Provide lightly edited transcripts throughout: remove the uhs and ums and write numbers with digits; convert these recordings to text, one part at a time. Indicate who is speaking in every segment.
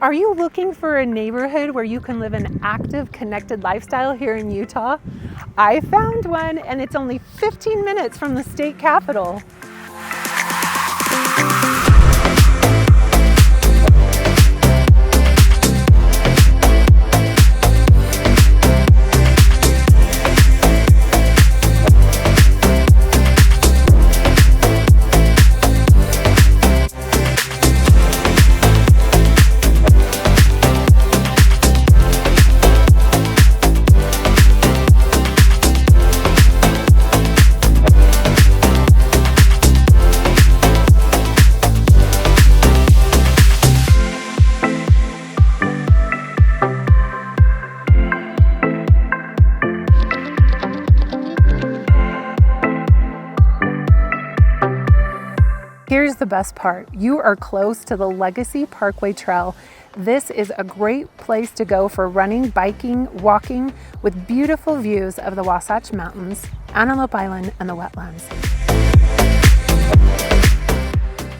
Speaker 1: Are you looking for a neighborhood where you can live an active, connected lifestyle here in Utah? I found one, and it's only 15 minutes from the state capitol. Here's the best part. You are close to the Legacy Parkway Trail. This is a great place to go for running, biking, walking, with beautiful views of the Wasatch Mountains, Antelope Island, and the wetlands.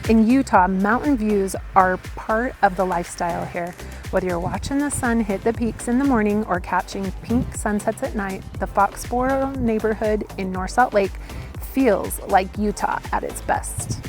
Speaker 1: In Utah, mountain views are part of the lifestyle here. Whether you're watching the sun hit the peaks in the morning or catching pink sunsets at night, the Foxborough neighborhood in North Salt Lake feels like Utah at its best.